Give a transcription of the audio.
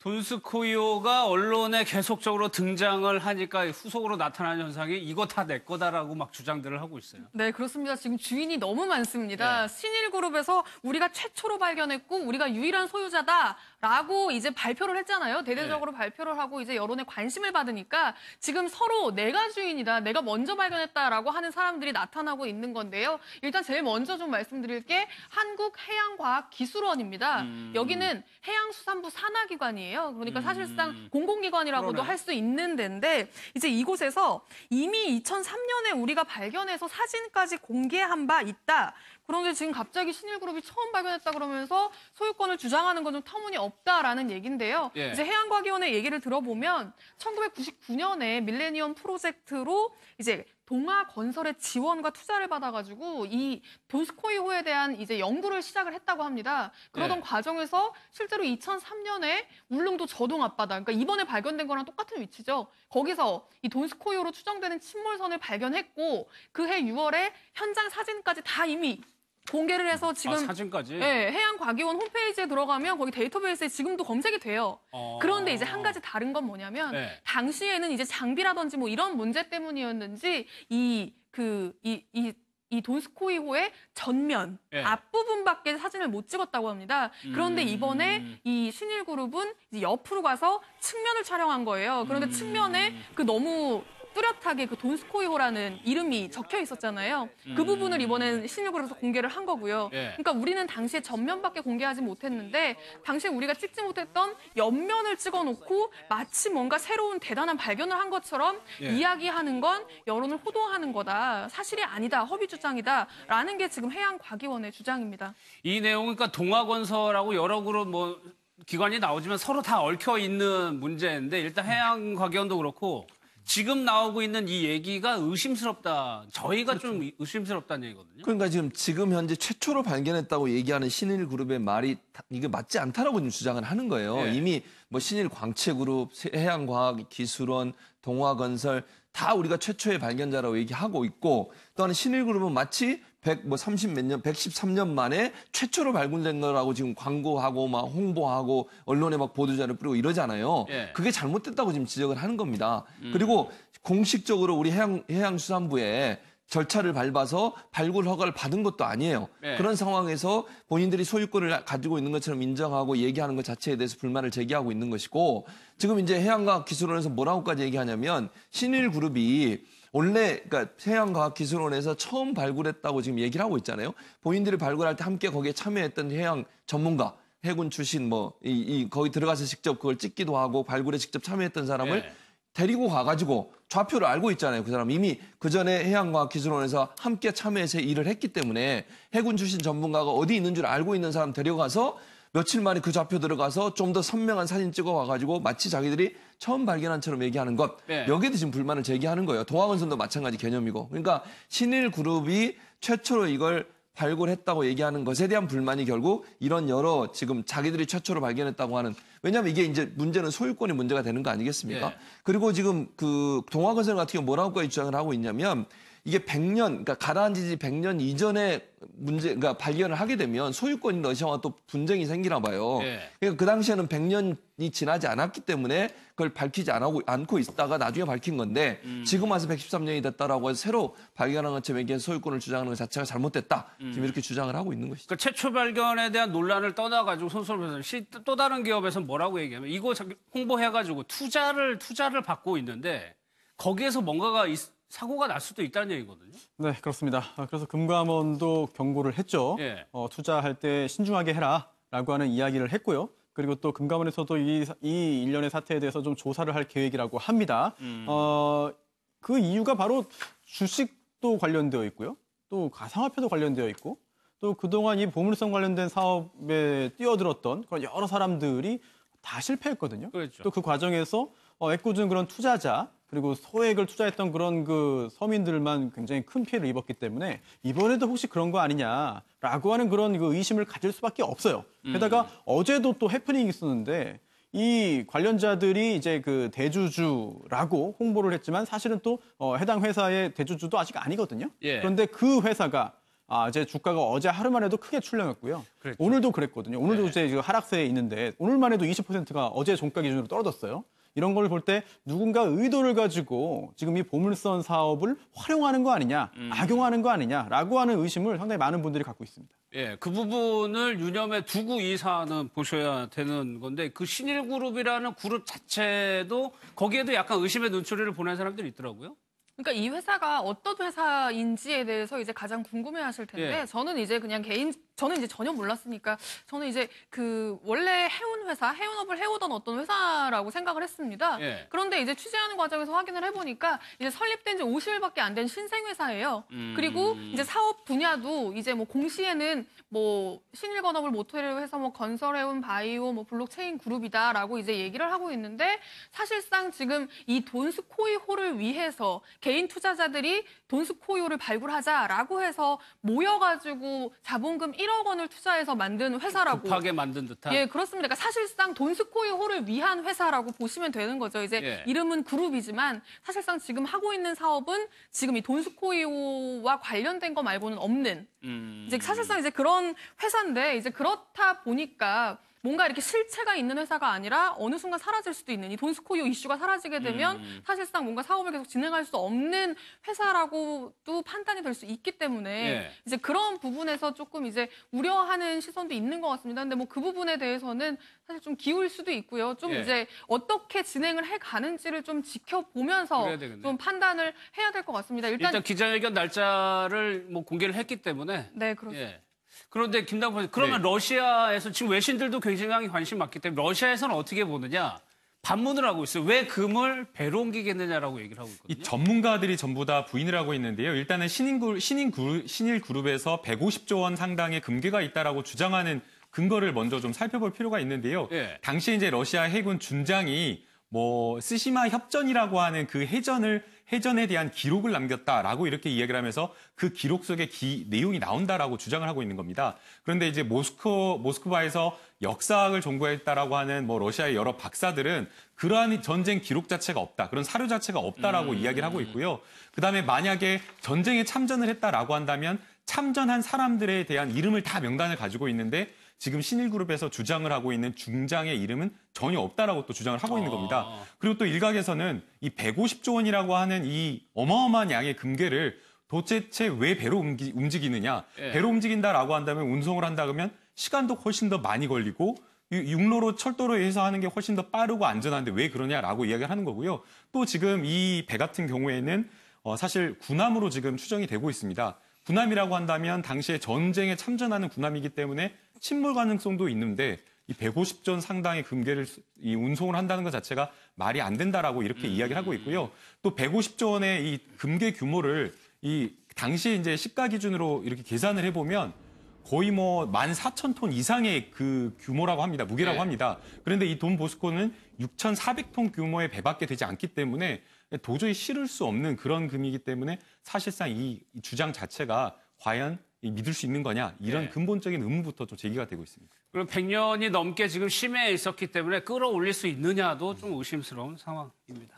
돈스코이오가 언론에 계속적으로 등장을 하니까 후속으로 나타나는 현상이 이거 다 내 거다라고 막 주장들을 하고 있어요. 네, 그렇습니다. 지금 주인이 너무 많습니다. 네. 신일그룹에서 우리가 최초로 발견했고 우리가 유일한 소유자다라고 이제 발표를 했잖아요. 대대적으로 발표를 하고 이제 여론의 관심을 받으니까 지금 서로 내가 주인이다, 내가 먼저 발견했다라고 하는 사람들이 나타나고 있는 건데요. 일단 제일 먼저 좀 말씀드릴 게 한국해양과학기술원입니다. 여기는 해양수산부 산하기관이에요. 그러니까 사실상 공공기관이라고도 할 수 있는 데인데 이제 이곳에서 이미 2003년에 우리가 발견해서 사진까지 공개한 바 있다. 그런데 지금 갑자기 신일그룹이 처음 발견했다 그러면서 소유권을 주장하는 건 좀 터무니없다라는 얘기인데요. 예. 이제 해양과기원의 얘기를 들어보면 1999년에 밀레니엄 프로젝트로 이제 동아건설의 지원과 투자를 받아가지고 이 돈스코이호에 대한 이제 연구를 시작을 했다고 합니다. 그러던 과정에서 실제로 2003년에 울릉도 저동 앞바다, 그러니까 이번에 발견된 거랑 똑같은 위치죠. 거기서 이 돈스코이호로 추정되는 침몰선을 발견했고 그해 6월에 현장 사진까지 다 이미 공개를 해서 지금 사진까지? 네, 해양과기원 홈페이지에 들어가면 거기 데이터베이스에 지금도 검색이 돼요. 그런데 이제 한 가지 다른 건 뭐냐면 당시에는 이제 장비라든지 뭐 이런 문제 때문이었는지 이 돈스코이호의 전면 앞부분밖에 사진을 못 찍었다고 합니다. 그런데 이번에 이 신일그룹은 이제 옆으로 가서 측면을 촬영한 거예요. 그런데 측면에 그 너무 뚜렷하게 그 돈스코이호라는 이름이 적혀 있었잖아요. 그 부분을 이번엔 신일그룹에서 공개를 한 거고요. 그러니까 우리는 당시에 전면밖에 공개하지 못했는데 당시에 우리가 찍지 못했던 옆면을 찍어놓고 마치 뭔가 새로운 대단한 발견을 한 것처럼 이야기하는 건 여론을 호도하는 거다. 사실이 아니다. 허위 주장이다라는 게 지금 해양과기원의 주장입니다. 이 내용은 그러니까 동아건설하고 여러 그룹 뭐 기관이 나오지만 서로 다 얽혀 있는 문제인데 일단 해양과기원도 그렇고 지금 나오고 있는 이 얘기가 의심스럽다. 저희가 좀 의심스럽다는 얘기거든요. 그러니까 지금 현재 최초로 발견했다고 얘기하는 신일그룹의 말이 이게 맞지 않다라고 지금 주장을 하는 거예요. 이미 뭐 신일광채그룹, 해양과학기술원, 동아건설 다 우리가 최초의 발견자라고 얘기하고 있고 또 하나 신일그룹은 마치 113년 만에 최초로 발굴된 거라고 지금 광고하고 막 홍보하고 언론에 막 보도자료 뿌리고 이러잖아요. 그게 잘못됐다고 지금 지적을 하는 겁니다. 그리고 공식적으로 우리 해양수산부에 절차를 밟아서 발굴 허가를 받은 것도 아니에요. 그런 상황에서 본인들이 소유권을 가지고 있는 것처럼 인정하고 얘기하는 것 자체에 대해서 불만을 제기하고 있는 것이고 지금 이제 해양과학기술원에서 뭐라고까지 얘기하냐면 신일그룹이 원래 그러니까 해양과학기술원에서 처음 발굴했다고 지금 얘기를 하고 있잖아요. 본인들이 발굴할 때 함께 거기에 참여했던 해양 전문가, 해군 출신 거기 들어가서 직접 그걸 찍기도 하고 발굴에 직접 참여했던 사람을 데리고 가가지고 좌표를 알고 있잖아요. 그 사람 이미 그전에 해양과학기술원에서 함께 참여해서 일을 했기 때문에 해군 출신 전문가가 어디 있는 줄 알고 있는 사람 데려가서 며칠 만에 그 좌표 들어가서 좀 더 선명한 사진 찍어와가지고 마치 자기들이 처음 발견한처럼 얘기하는 것. 여기에도 지금 불만을 제기하는 거예요. 동아건설도 마찬가지 개념이고. 그러니까 신일그룹이 최초로 이걸 발굴했다고 얘기하는 것에 대한 불만이 결국 이런 여러 지금 자기들이 최초로 발견했다고 하는 왜냐하면 이게 이제 문제는 소유권이 문제가 되는 거 아니겠습니까? 그리고 지금 그 동아건설 같은 경우 뭐라고까지 주장을 하고 있냐면 이게 100년, 그러니까 가라앉은 지 100년 이전에 그러니까 발견을 하게 되면 소유권이 러시아와 또 분쟁이 생기나 봐요. 그러니까 그 당시에는 100년이 지나지 않았기 때문에 그걸 밝히지 않고 있다가 나중에 밝힌 건데 지금 와서 113년이 됐다라고 해서 새로 발견한 것처럼 얘기해서 소유권을 주장하는 것 자체가 잘못됐다. 지금 이렇게 주장을 하고 있는 것이죠. 그러니까 최초 발견에 대한 논란을 떠나가지고 손석희 또 다른 기업에서는 뭐라고 얘기하면 이거 홍보해가지고 투자를 받고 있는데 거기에서 뭔가가 사고가 날 수도 있다는 얘기거든요. 네, 그렇습니다. 그래서 금감원도 경고를 했죠. 투자할 때 신중하게 해라라고 하는 이야기를 했고요. 그리고 또 금감원에서도 이 일련의 사태에 대해서 좀 조사를 할 계획이라고 합니다. 그 이유가 바로 주식도 관련되어 있고요. 또 가상화폐도 관련되어 있고 또 그동안 이 보물성 관련된 사업에 뛰어들었던 그런 여러 사람들이 다 실패했거든요. 그렇죠. 또 그 과정에서 애꿎은 그런 투자자 그리고 소액을 투자했던 그런 그 서민들만 굉장히 큰 피해를 입었기 때문에 이번에도 혹시 그런 거 아니냐라고 하는 그런 그 의심을 가질 수밖에 없어요. 게다가 어제도 또 해프닝이 있었는데 이 관련자들이 이제 그 대주주라고 홍보를 했지만 사실은 또 해당 회사의 대주주도 아직 아니거든요. 그런데 그 회사가 이제 주가가 어제 하루만 해도 크게 출렁였고요. 그랬죠. 오늘도 그랬거든요. 오늘도 이제 지금 하락세에 있는데 오늘만 해도 20%가 어제 종가 기준으로 떨어졌어요. 이런 걸 볼 때 누군가 의도를 가지고 지금 이 보물선 사업을 활용하는 거 아니냐, 악용하는 거 아니냐라고 하는 의심을 상당히 많은 분들이 갖고 있습니다. 예, 그 부분을 유념해 두고 이 사안은 보셔야 되는 건데 그 신일그룹이라는 그룹 자체도 거기에도 약간 의심의 눈초리를 보낸 사람들이 있더라고요. 그러니까 이 회사가 어떤 회사인지에 대해서 이제 가장 궁금해하실 텐데 저는 이제 그냥 저는 이제 전혀 몰랐으니까 저는 이제 그 원래 해운업을 해오던 어떤 회사라고 생각을 했습니다. 그런데 이제 취재하는 과정에서 확인을 해보니까 이제 설립된 지 50일밖에 안 된 신생회사예요. 그리고 이제 사업 분야도 이제 뭐 공시에는 뭐 신일건업을 모토로 해서 뭐 건설해운 바이오, 뭐 블록체인 그룹이다라고 이제 얘기를 하고 있는데 사실상 지금 이 돈스코이호를 위해서 개인 투자자들이 돈스코이호를 발굴하자라고 해서 모여가지고 자본금 1억 원을 투자해서 만든 회사라고. 급하게 만든 듯한. 예, 그렇습니다. 그러니까 사실상 돈스코이호를 위한 회사라고 보시면 되는 거죠. 이제 이름은 그룹이지만 사실상 지금 하고 있는 사업은 지금 이 돈스코이호와 관련된 거 말고는 없는. 이제 사실상 이제 그런 회사인데 이제 그렇다 보니까 뭔가 이렇게 실체가 있는 회사가 아니라 어느 순간 사라질 수도 있는 이 돈스코이호 이슈가 사라지게 되면 사실상 뭔가 사업을 계속 진행할 수 없는 회사라고도 판단이 될 수 있기 때문에 이제 그런 부분에서 조금 이제 우려하는 시선도 있는 것 같습니다. 근데 뭐 그 부분에 대해서는 사실 좀 기울 수도 있고요. 좀 이제 어떻게 진행을 해 가는지를 좀 지켜보면서 좀 판단을 해야 될 것 같습니다. 일단 기자회견 날짜를 뭐 공개를 했기 때문에. 네, 그렇습니다. 그런데 김남국 선생님, 그러면 러시아에서 지금 외신들도 굉장히 관심 많기 때문에 러시아에서는 어떻게 보느냐 반문을 하고 있어요. 왜 금을 배로 옮기겠느냐라고 얘기를 하고 있거든요. 이 전문가들이 전부 다 부인을 하고 있는데요. 일단은 신일그룹에서 150조 원 상당의 금괴가 있다라고 주장하는 근거를 먼저 좀 살펴볼 필요가 있는데요. 당시에 이제 러시아 해군 준장이 뭐 스시마 협전이라고 하는 그 해전에 대한 기록을 남겼다라고 이렇게 이야기를 하면서 그 기록 속에 내용이 나온다라고 주장을 하고 있는 겁니다. 그런데 이제 모스크바에서 역사학을 전공했다라고 하는 뭐 러시아의 여러 박사들은 그러한 전쟁 기록 자체가 없다. 그런 사료 자체가 없다라고 이야기를 하고 있고요. 그다음에 만약에 전쟁에 참전을 했다라고 한다면 참전한 사람들에 대한 이름을 다 명단을 가지고 있는데 지금 신일그룹에서 주장을 하고 있는 중장의 이름은 전혀 없다라고 또 주장을 하고 있는 겁니다. 그리고 또 일각에서는 이 150조 원이라고 하는 이 어마어마한 양의 금괴를 도대체 왜 배로 움직이느냐. 배로 움직인다라고 한다면 운송을 한다 그러면 시간도 훨씬 더 많이 걸리고 육로로 철도로 해서 하는 게 훨씬 더 빠르고 안전한데 왜 그러냐라고 이야기를 하는 거고요. 또 지금 이 배 같은 경우에는 사실 군함으로 지금 추정이 되고 있습니다. 군함이라고 한다면 당시에 전쟁에 참전하는 군함이기 때문에 침몰 가능성도 있는데 이 150전 상당의 금괴를 이 운송을 한다는 것 자체가 말이 안 된다라고 이렇게 이야기를 하고 있고요. 또 150조 원의 이 금괴 규모를 이 당시 이제 시가 기준으로 이렇게 계산을 해보면 거의 뭐 14,000톤 이상의 그 규모라고 합니다. 무게라고 합니다. 그런데 이 돈 보스코는 6,400톤 규모의 배밖에 되지 않기 때문에 도저히 실을 수 없는 그런 금이기 때문에 사실상 이 주장 자체가 과연 믿을 수 있는 거냐 이런 근본적인 의문부터 좀 제기가 되고 있습니다. 그럼 100년이 넘게 지금 심해에 있었기 때문에 끌어올릴 수 있느냐도 좀 의심스러운 상황입니다.